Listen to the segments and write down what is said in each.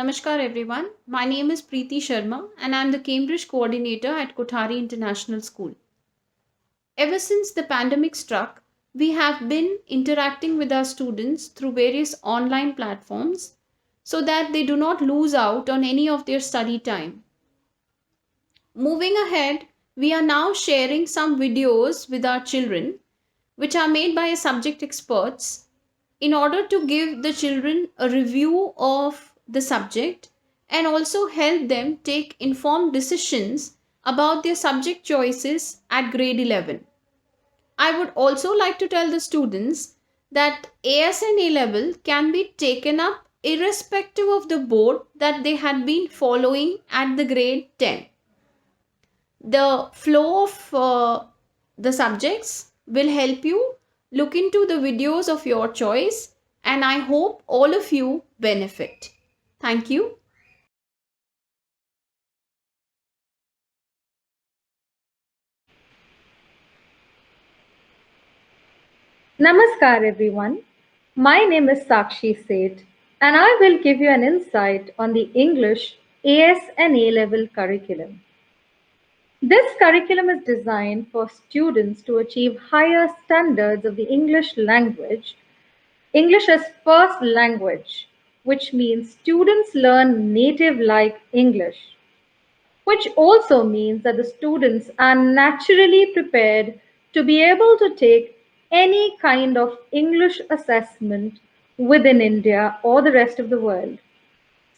Namaskar everyone. My name is Preeti Sharma and I am the Cambridge coordinator at Kothari International School. Ever since the pandemic struck, we have been interacting with our students through various online platforms so that they do not lose out on any of their study time. Moving ahead, we are now sharing some videos with our children which are made by subject experts in order to give the children a review of the subject and also help them take informed decisions about their subject choices at grade 11. I would also like to tell the students that AS and A level can be taken up irrespective of the board that they had been following at the grade 10. The flow of the subjects will help you look into the videos of your choice, and I hope all of you benefit. Thank you. Namaskar everyone. My name is Sakshi Seth and I will give you an insight on the English AS and A level curriculum. This curriculum is designed for students to achieve higher standards of the English language, English as first language, which means students learn native like English, which also means that the students are naturally prepared to be able to take any kind of English assessment within India or the rest of the world,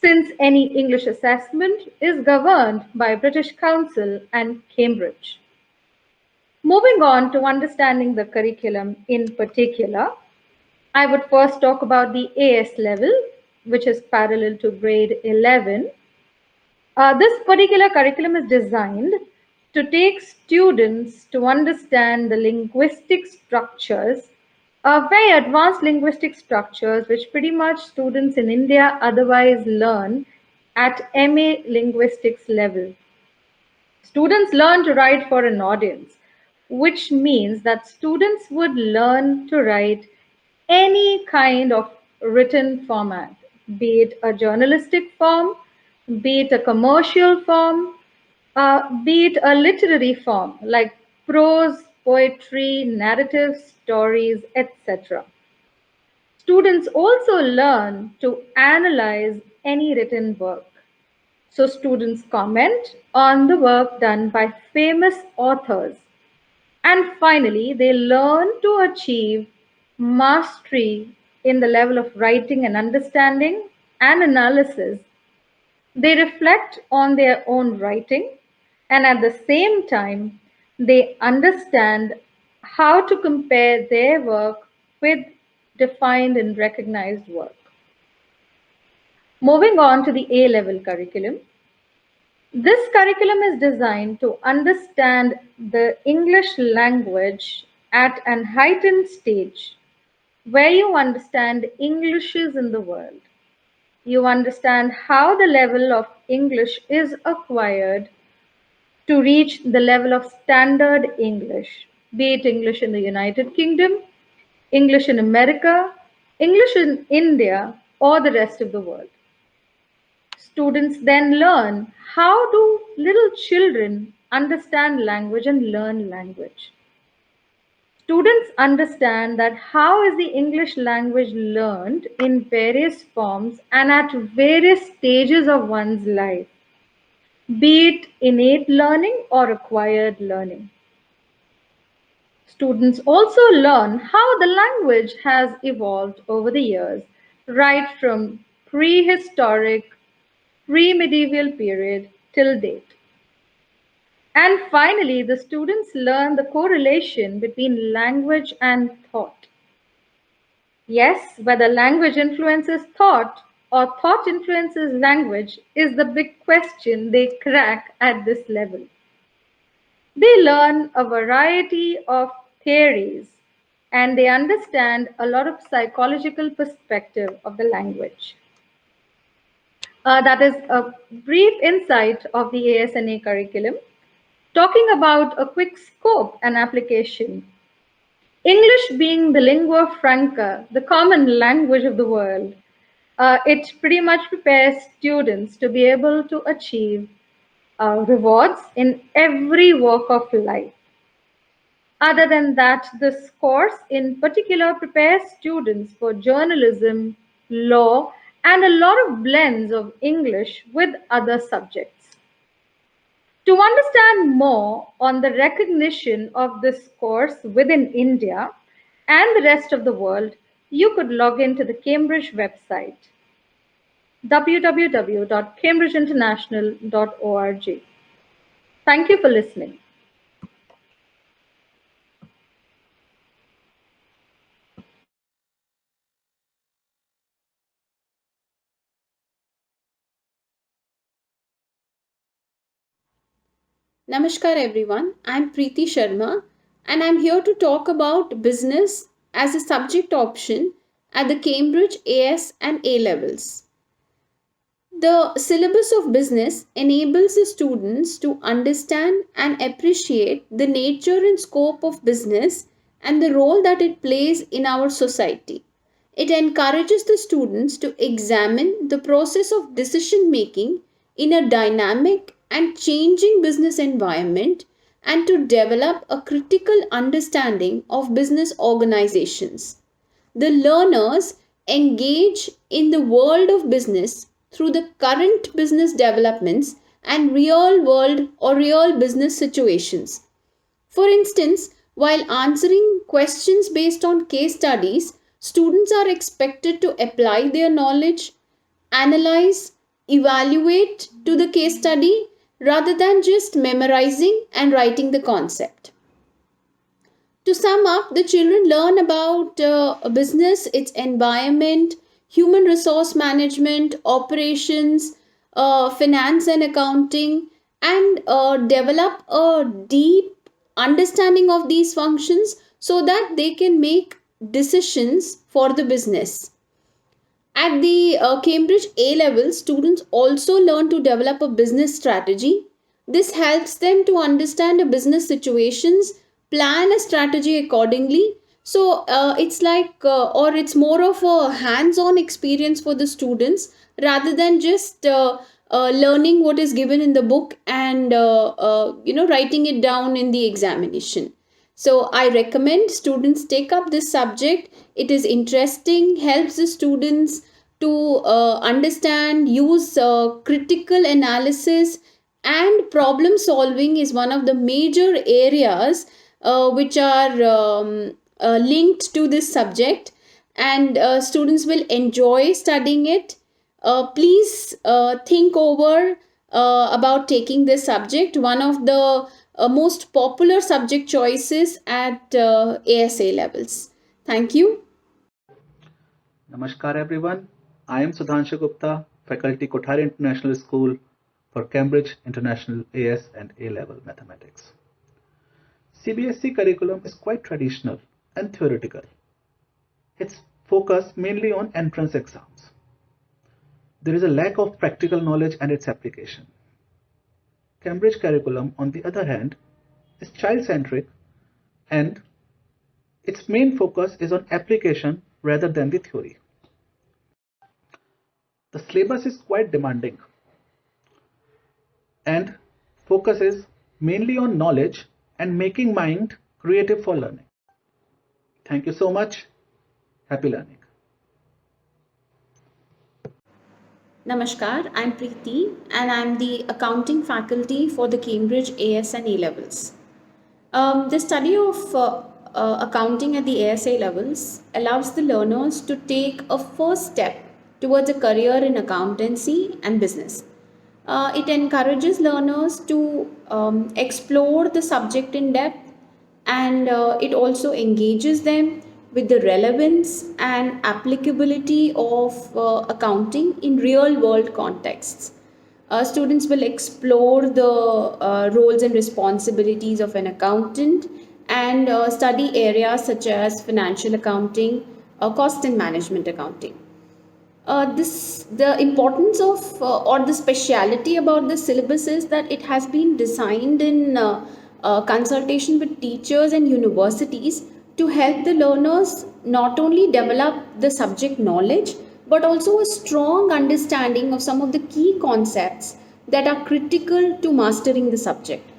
since any English assessment is governed by British Council and Cambridge. Moving on to understanding the curriculum in particular, I would first talk about the AS level, which is parallel to grade 11. This particular curriculum is designed to take students to understand the linguistic structures, very advanced linguistic structures, which pretty much students in India otherwise learn at MA linguistics level. Students learn to write for an audience, which means that students would learn to write any kind of written format, be it a journalistic form, be it a commercial form, be it a literary form like prose, poetry, narrative, stories, etc. Students also learn to analyze any written work. So students comment on the work done by famous authors. And finally, they learn to achieve mastery in the level of writing and understanding and analysis. They reflect on their own writing and at the same time, they understand how to compare their work with defined and recognized work. Moving on to the A level curriculum. This curriculum is designed to understand the English language at an heightened stage where you understand Englishes in the world. You understand how the level of English is acquired to reach the level of standard English, be it English in the United Kingdom, English in America, English in India, or the rest of the world. Students then learn how do little children understand language and learn language. Students understand that how is the English language learned in various forms and at various stages of one's life, be it innate learning or acquired learning. Students also learn how the language has evolved over the years, right from prehistoric, pre-medieval period till date. And finally, the students learn the correlation between language and thought. Yes, whether language influences thought or thought influences language is the big question they crack at this level. They learn a variety of theories and they understand a lot of psychological perspective of the language. That is a brief insight of the ASNA curriculum. Talking about a quick scope and application. English being the lingua franca, the common language of the world, It pretty much prepares students to be able to achieve rewards in every walk of life. Other than that, this course in particular prepares students for journalism, law, and a lot of blends of English with other subjects. To understand more on the recognition of this course within India and the rest of the world, you could log into the Cambridge website www.cambridgeinternational.org. Thank you for listening. Namaskar everyone, I'm Preeti Sharma and I'm here to talk about business as a subject option at the Cambridge AS and A levels. The syllabus of business enables the students to understand and appreciate the nature and scope of business and the role that it plays in our society. It encourages the students to examine the process of decision making in a dynamic and changing business environment and to develop a critical understanding of business organizations. The learners engage in the world of business through the current business developments and real world or real business situations. For instance, while answering questions based on case studies, students are expected to apply their knowledge, analyze, evaluate to the case study rather than just memorizing and writing the concept. To sum up, the children learn about a business, its environment, human resource management, operations, finance and accounting, and develop a deep understanding of these functions so that they can make decisions for the business. At the Cambridge A level, students also learn to develop a business strategy. This helps them to understand the business situations, plan a strategy accordingly. So it's more of a hands on experience for the students rather than just learning what is given in the book and writing it down in the examination. So I recommend students take up this subject. It is interesting, helps the students to understand, use critical analysis, and problem solving is one of the major areas which are linked to this subject, and students will enjoy studying it. Please think over about taking this subject, one of the most popular subject choices at ASA levels. Thank you. Namaskar everyone. I am Sudhanshu Gupta, faculty Kothari International School for Cambridge International AS and A-level mathematics. CBSE curriculum is quite traditional and theoretical. It's focused mainly on entrance exams. There is a lack of practical knowledge and its application. Cambridge curriculum, on the other hand, is child-centric and its main focus is on application rather than the theory. The syllabus is quite demanding and focuses mainly on knowledge and making mind creative for learning. Thank you so much. Happy learning. Namaskar, I'm Preeti and I'm the accounting faculty for the Cambridge AS and A levels. The study of accounting at the ASA levels allows the learners to take a first step towards a career in accountancy and business. It encourages learners to explore the subject in depth, and it also engages them with the relevance and applicability of accounting in real world contexts. Students will explore the roles and responsibilities of an accountant and study areas such as financial accounting, cost and management accounting. The importance of or the speciality about the syllabus is that it has been designed in consultation with teachers and universities to help the learners not only develop the subject knowledge but also a strong understanding of some of the key concepts that are critical to mastering the subject.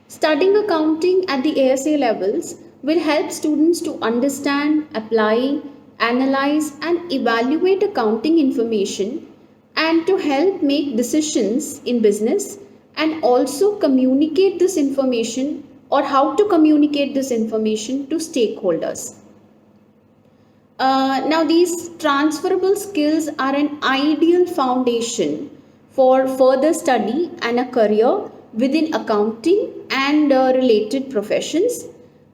Studying accounting at the ASA levels will help students to understand, apply, analyze, and evaluate accounting information and to help make decisions in business and also communicate this information or how to communicate this information to stakeholders. Now, these transferable skills are an ideal foundation for further study and a career within accounting and related professions.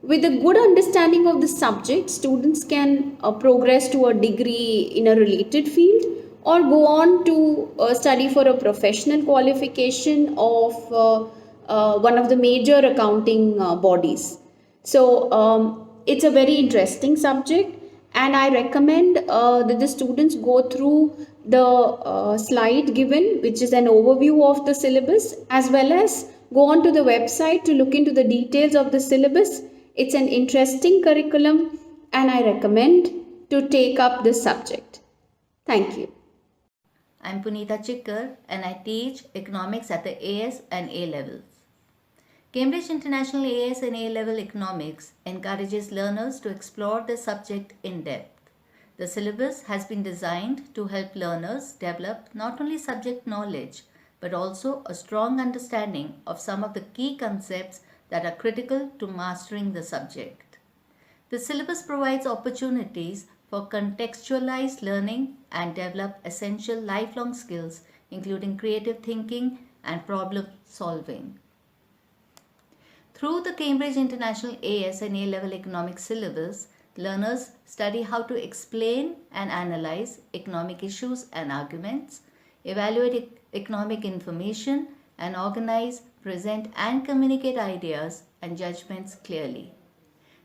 With a good understanding of the subject, students can progress to a degree in a related field or go on to study for a professional qualification of one of the major accounting bodies. So it's a very interesting subject, and I recommend that the students go through the slide given, which is an overview of the syllabus, as well as go on to the website to look into the details of the syllabus. It's an interesting curriculum, and I recommend to take up this subject. Thank you. I'm Punita Chikkar and I teach economics at the AS and A levels. Cambridge International AS and A level economics encourages learners to explore the subject in depth. The syllabus has been designed to help learners develop not only subject knowledge but also a strong understanding of some of the key concepts that are critical to mastering the subject. The syllabus provides opportunities for contextualized learning and develop essential lifelong skills, including creative thinking and problem solving. Through the Cambridge International AS and A-level economics syllabus, learners study how to explain and analyze economic issues and arguments, evaluate economic information, and organize, present, and communicate ideas and judgments clearly.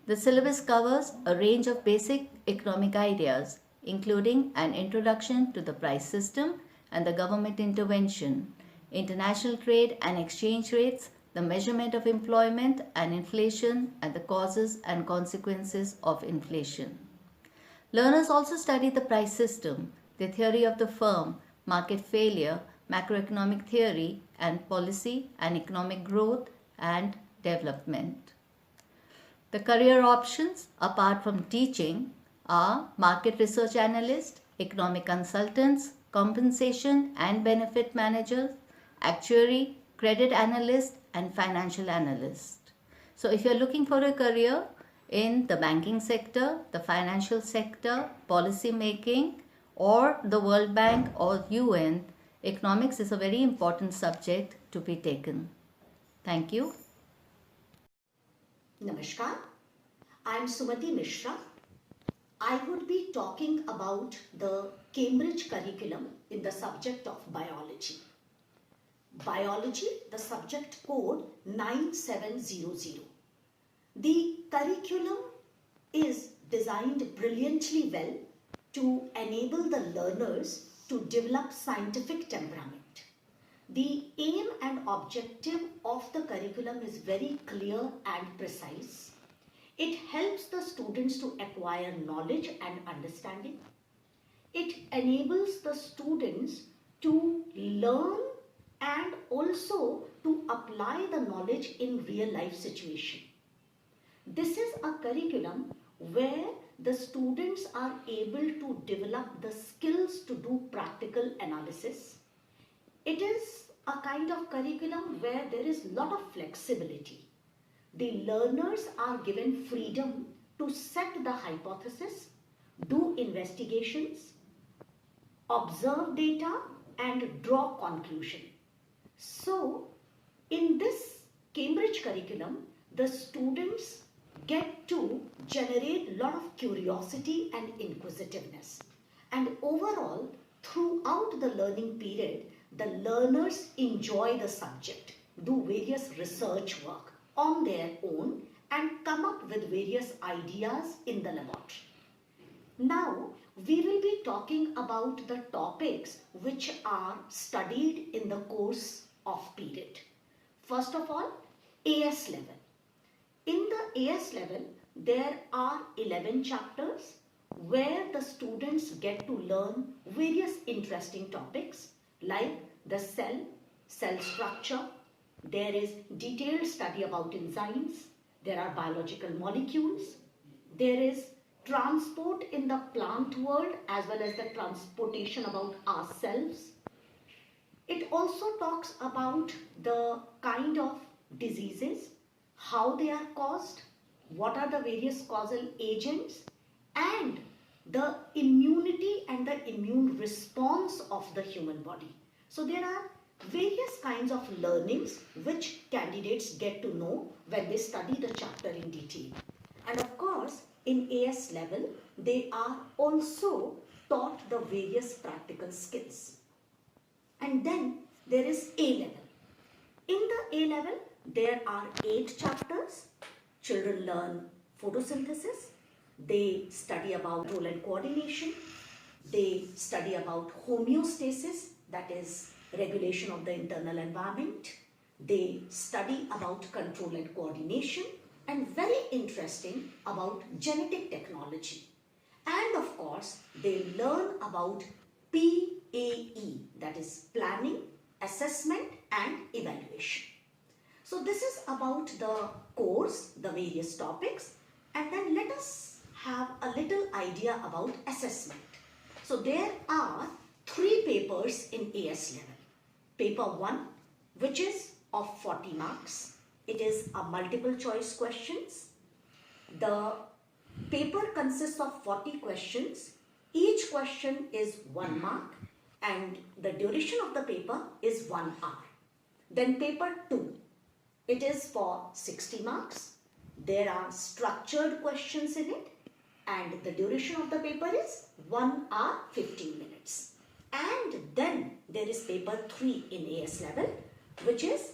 The syllabus covers a range of basic economic ideas, including an introduction to the price system and the government intervention, international trade and exchange rates, the measurement of employment and inflation, and the causes and consequences of inflation. Learners also study the price system, the theory of the firm, market failure, macroeconomic theory, and policy and economic growth and development. The career options, apart from teaching, are market research analyst, economic consultants, compensation and benefit managers, actuary, credit analyst, and financial analyst. So if you're looking for a career in the banking sector, the financial sector, policy making, or the World Bank or UN, economics is a very important subject to be taken. Thank you. Namaskar, I am Sumati Mishra. I would be talking about the Cambridge curriculum in the subject of biology. Biology, the subject code 9700. The curriculum is designed brilliantly well to enable the learners to develop scientific temperament. The aim and objective of the curriculum is very clear and precise. It helps the students to acquire knowledge and understanding. It enables the students to learn and also to apply the knowledge in real life situation. This is a curriculum where the students are able to develop the skills to do practical analysis. It is a kind of curriculum where there is a lot of flexibility. The learners are given freedom to set the hypothesis, do investigations, observe data, and draw conclusion. So, in this Cambridge curriculum, the students get to generate a lot of curiosity and inquisitiveness. And overall, throughout the learning period, the learners enjoy the subject, do various research work on their own, and come up with various ideas in the laboratory. Now, we will be talking about the topics which are studied in the course of period. First of all, AS level. In the AS level, there are 11 chapters where the students get to learn various interesting topics like the cell structure. There is detailed study about enzymes. There are biological molecules. There is transport in the plant world as well as the transportation about ourselves. It also talks about the kind of diseases, how they are caused, what are the various causal agents, and the immunity and the immune response of the human body. So there are various kinds of learnings which candidates get to know when they study the chapter in detail. And of course, in AS level, they are also taught the various practical skills. And then there is A level. In the A level, there are 8 chapters. Children learn photosynthesis. They study about role and coordination. They study about homeostasis, that is regulation of the internal environment. They study about control and coordination, and very interesting about genetic technology. And of course, they learn about PAE, that is planning, assessment and evaluation. So this is about the course, the various topics, and then let us have a little idea about assessment. So there are 3 papers in AS level. Paper 1, which is of 40 marks. It is a multiple choice questions. The paper consists of 40 questions. Each question is 1 mark and the duration of the paper is 1 hour. Then paper 2, it is for 60 marks. There are structured questions in it and the duration of the paper is 1 hour 15 minutes. And then there is paper 3 in AS level, which is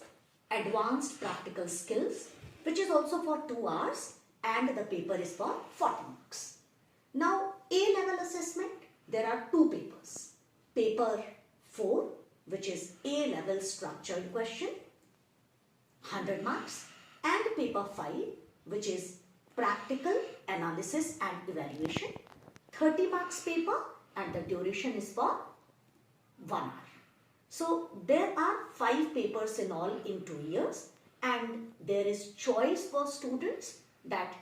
advanced practical skills, which is also for 2 hours and the paper is for 40 marks. Now A level assessment, there are 2 papers. Paper 4, which is A level structured question, 100 marks, and paper 5, which is practical analysis and evaluation, 30 marks paper, and the duration is for 1 hour. So there are 5 papers in all in 2 years, and there is choice for students that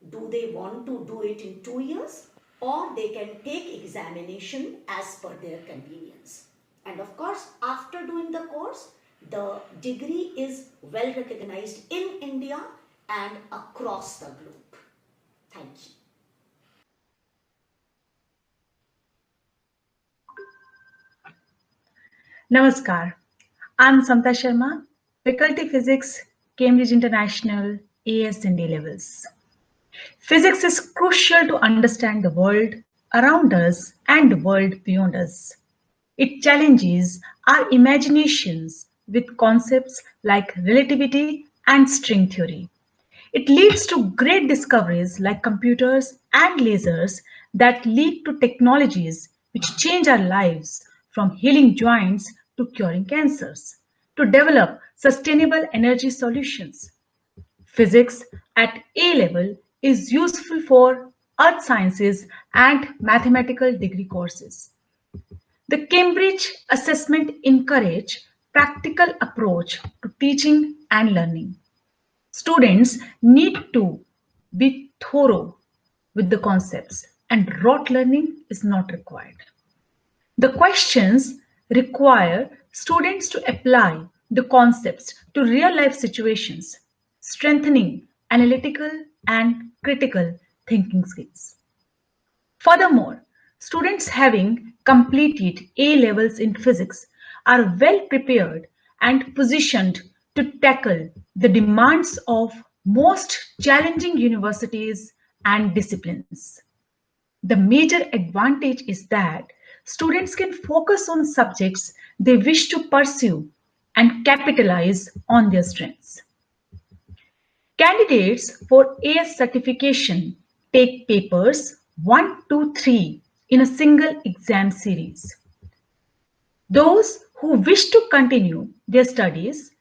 do they want to do it in 2 years or they can take examination as per their convenience. And of course, after doing the course, the degree is well recognized in India and across the globe. Thank you. Namaskar. I'm Samta Sharma, Faculty Physics, Cambridge International, AS and A levels. Physics is crucial to understand the world around us and the world beyond us. It challenges our imaginations with concepts like relativity and string theory. It leads to great discoveries like computers and lasers that lead to technologies which change our lives, from healing joints to curing cancers, to develop sustainable energy solutions. Physics at A level is useful for earth sciences and mathematical degree courses. The Cambridge assessment encourage practical approach to teaching and learning. Students need to be thorough with the concepts and rote learning is not required. The questions require students to apply the concepts to real life situations, strengthening analytical and critical thinking skills. Furthermore, students having completed A levels in physics are well prepared and positioned to tackle the demands of most challenging universities and disciplines. The major advantage is that students can focus on subjects they wish to pursue and capitalize on their strengths. Candidates for AS certification take papers 1, 2, 3 in a single exam series. Those who wish to continue their studies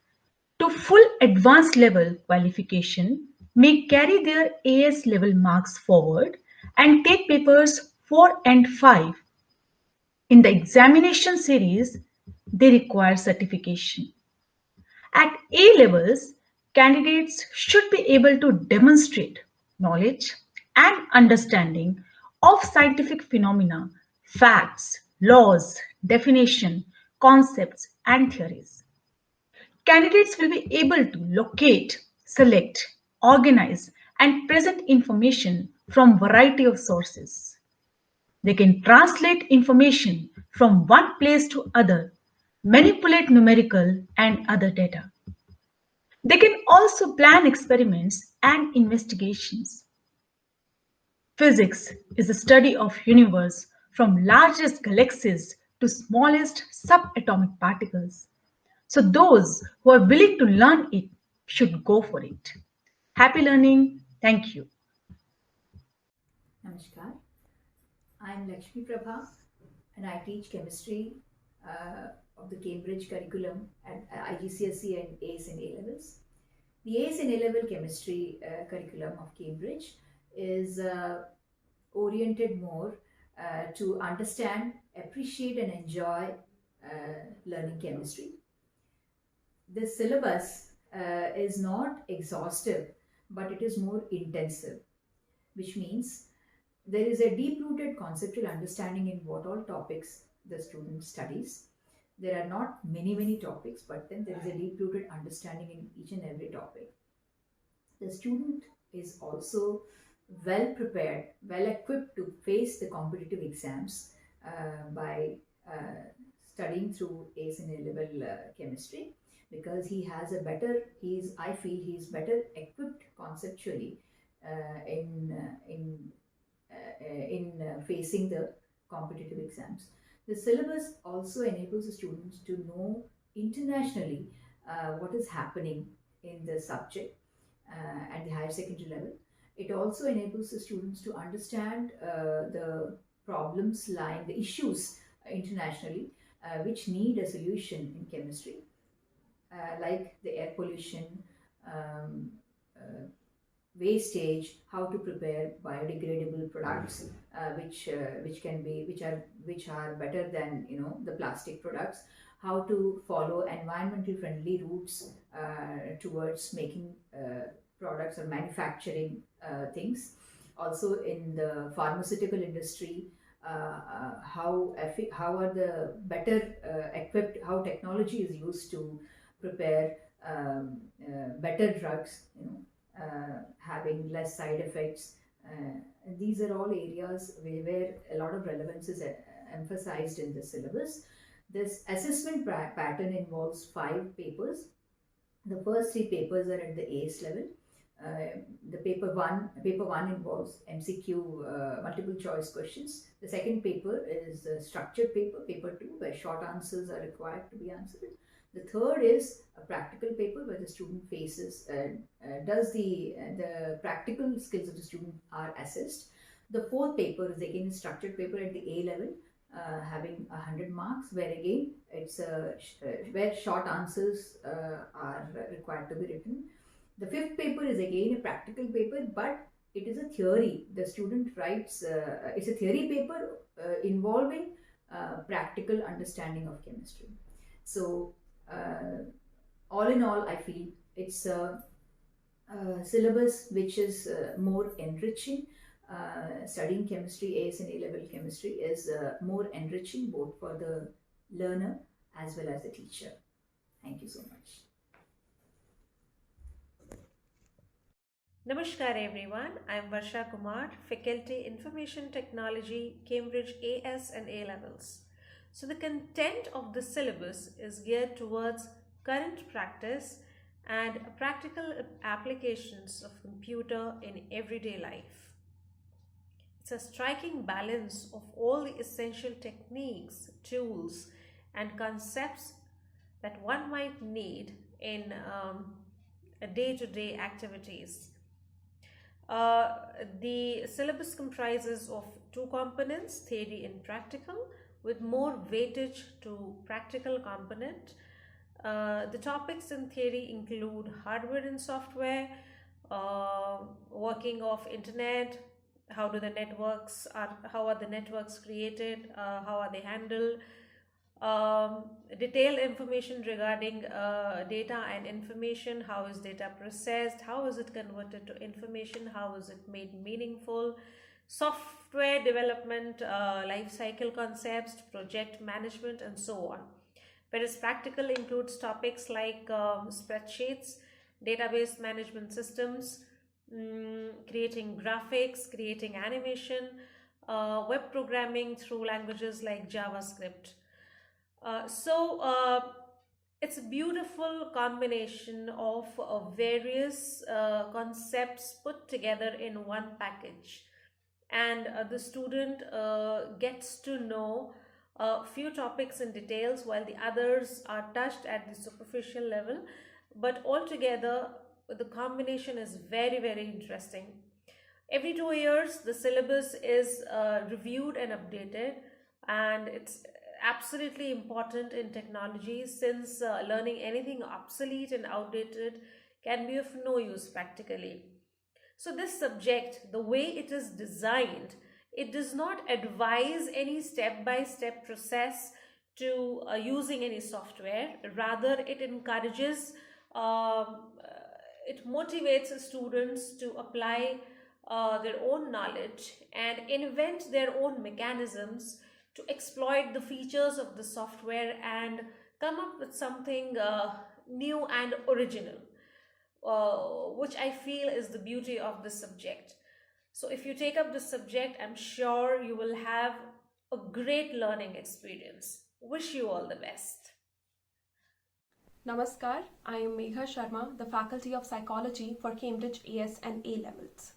to full advanced level qualification may carry their AS level marks forward and take papers 4 and 5 in the examination series, they require certification. At A levels, candidates should be able to demonstrate knowledge and understanding of scientific phenomena, facts, laws, definition, concepts, and theories. Candidates will be able to locate, select, organize, and present information from variety of sources. They can translate information from one place to other, manipulate numerical and other data. They can also plan experiments and investigations. Physics is the study of universe from largest galaxies to smallest subatomic particles. So those who are willing to learn it should go for it. Happy learning. Thank you. Namaskar. I'm Lakshmi Prabha and I teach chemistry of the Cambridge curriculum at IGCSE and ACE and A levels. The ACE and A level chemistry curriculum of Cambridge is oriented more to understand, appreciate, and enjoy learning chemistry. The syllabus is not exhaustive, but it is more intensive, which means there is a deep-rooted conceptual understanding in what all topics the student studies. There are not many topics, but then there is a deep-rooted understanding in each and every topic. The student is also well prepared, well equipped to face the competitive exams by studying through ACE and A level chemistry, because I feel he's better equipped conceptually in facing the competitive exams. The syllabus also enables the students to know internationally what is happening in the subject at the higher secondary level. It also enables the students to understand the problems lying, the issues internationally which need a solution in chemistry, like the air pollution, um, wastage, how to prepare biodegradable products, which are better than the plastic products, how to follow environmental friendly routes towards making products or manufacturing things. Also in the pharmaceutical industry, how are the better equipped, how technology is used to prepare better drugs, having less side effects. These are all areas where a lot of relevance is emphasized in the syllabus. This assessment pattern involves 5 papers. The first 3 papers are at the ACE level. The paper one involves MCQ, multiple choice questions. The second paper is a structured paper 2, where short answers are required to be answered. The third is a practical paper where the student does the practical skills of the student are assessed. The fourth paper is again a structured paper at the A level, having 100 marks, where again it's where short answers are required to be written. The fifth paper is again a practical paper, but it is a theory. The student writes, it's a theory paper involving practical understanding of chemistry. So, all in all, I feel it's a syllabus which is more enriching. Studying chemistry, AS and A level chemistry, is more enriching both for the learner as well as the teacher. Thank you so much. Namaskar everyone, I am Varsha Kumar, Faculty Information Technology, Cambridge AS and A levels. So the content of the syllabus is geared towards current practice and practical applications of computer in everyday life. It's a striking balance of all the essential techniques, tools and concepts that one might need in day-to-day activities. The syllabus comprises of 2 components, theory and practical, with more weightage to practical component. The topics in theory include hardware and software, working of internet, how do the networks are, how are the networks created, how are they handled, detailed information regarding data and information, how is data processed, how is it converted to information, how is it made meaningful, software development, life cycle concepts, project management, and so on. Whereas practical includes topics like spreadsheets, database management systems, creating graphics, creating animation, web programming through languages like JavaScript. It's a beautiful combination of various concepts put together in one package, and the student gets to know a few topics in details while the others are touched at the superficial level, but altogether the combination is very, very interesting. Every 2 years the syllabus is reviewed and updated, and it's absolutely important in technology, since learning anything obsolete and outdated can be of no use practically. So this subject, the way it is designed, it does not advise any step-by-step process to using any software. Rather, it encourages, it motivates students to apply their own knowledge and invent their own mechanisms to exploit the features of the software and come up with something new and original, which I feel is the beauty of this subject. So if you take up this subject, I'm sure you will have a great learning experience. Wish you all the best. Namaskar, I am Megha Sharma, the Faculty of Psychology for Cambridge AS and A levels.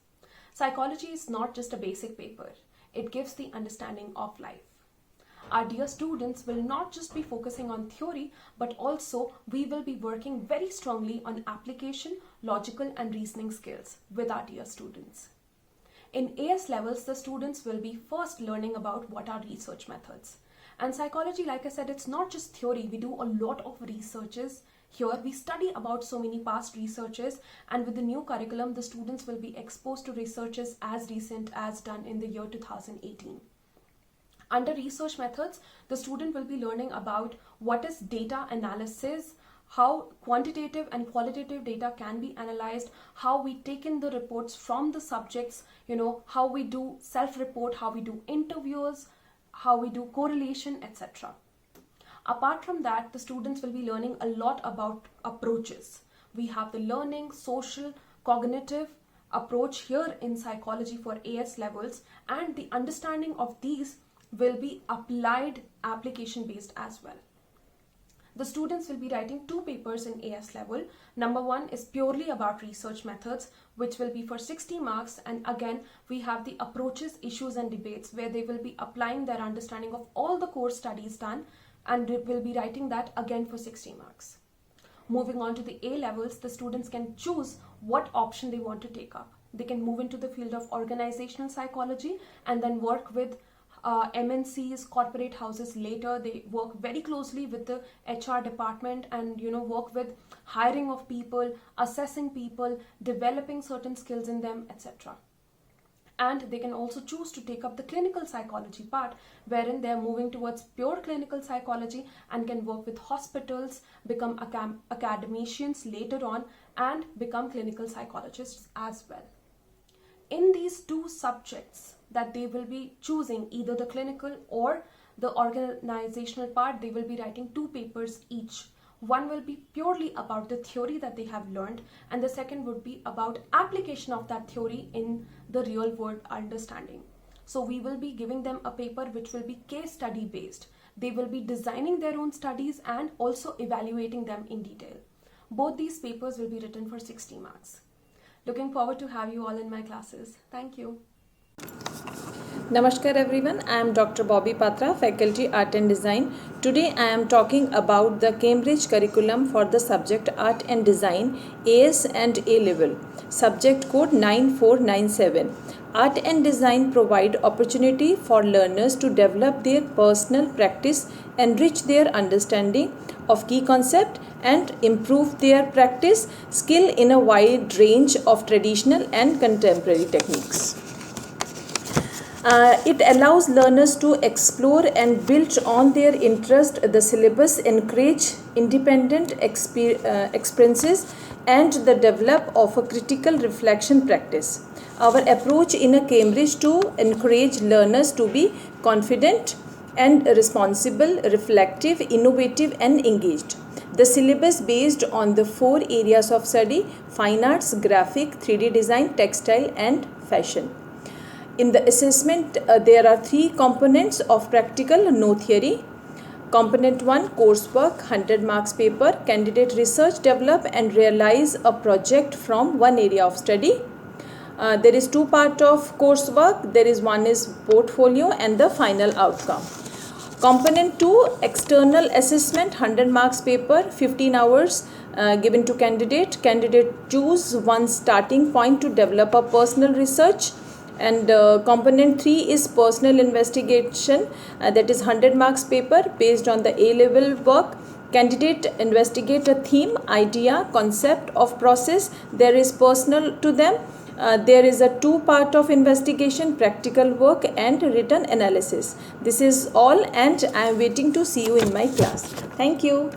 Psychology is not just a basic paper, it gives the understanding of life. Our dear students will not just be focusing on theory, but also we will be working very strongly on application, logical and reasoning skills with our dear students. In AS levels, the students will be first learning about what are research methods. And psychology, like I said, it's not just theory. We do a lot of researches here. We study about so many past researches, and with the new curriculum, the students will be exposed to researches as recent as done in the year 2018. Under research methods, the student will be learning about what is data analysis, how quantitative and qualitative data can be analyzed, how we take in the reports from the subjects, how we do self-report, how we do interviews, how we do correlation, etc. Apart from that, the students will be learning a lot about approaches. We have the learning, social, cognitive approach here in psychology for AS levels, and the understanding of these will be applied application based as well. The students will be writing 2 papers in AS level. Number 1 is purely about research methods, which will be for 60 marks. And again, we have the approaches, issues and debates, where they will be applying their understanding of all the core studies done, and will be writing that again for 60 marks. Moving on to the A levels, the students can choose what option they want to take up. They can move into the field of organizational psychology and then work with MNCs, corporate houses later. They work very closely with the HR department and work with hiring of people, assessing people, developing certain skills in them, etc. And they can also choose to take up the clinical psychology part, wherein they are moving towards pure clinical psychology and can work with hospitals, become academicians later on, and become clinical psychologists as well. In these 2 subjects that they will be choosing, either the clinical or the organizational part, they will be writing 2 papers each. One will be purely about the theory that they have learned, and the second would be about application of that theory in the real world understanding. So we will be giving them a paper which will be case study based. They will be designing their own studies and also evaluating them in detail. Both these papers will be written for 60 marks. Looking forward to have you all in my classes. Thank you. Namaskar everyone, I am Dr. Bobby Patra, Faculty Art and Design. Today I am talking about the Cambridge curriculum for the subject Art and Design, AS and A level, subject code 9497. Art and Design provide opportunity for learners to develop their personal practice, enrich their understanding of key concept and improve their practice skill in a wide range of traditional and contemporary techniques. It allows learners to explore and build on their interest. The syllabus encourage independent experiences and the develop of a critical reflection practice. Our approach in a Cambridge to encourage learners to be confident and responsible, reflective, innovative and engaged. The syllabus based on the 4 areas of study: fine arts, graphic, 3D design, textile and fashion. In the assessment, there are 3 components of practical, no theory. Component 1, coursework, 100 marks paper. Candidate research, develop and realize a project from one area of study. There is 2 part of coursework. There is one is portfolio and the final outcome. Component 2, external assessment, 100 marks paper, 15 hours given to candidate. Candidate choose one starting point to develop a personal research. And component 3 is personal investigation, that is 100 marks paper based on the A-level work. Candidate investigate a theme, idea, concept of process. There is personal to them. There is a 2 part of investigation, practical work and written analysis. This is all and I am waiting to see you in my class. Thank you.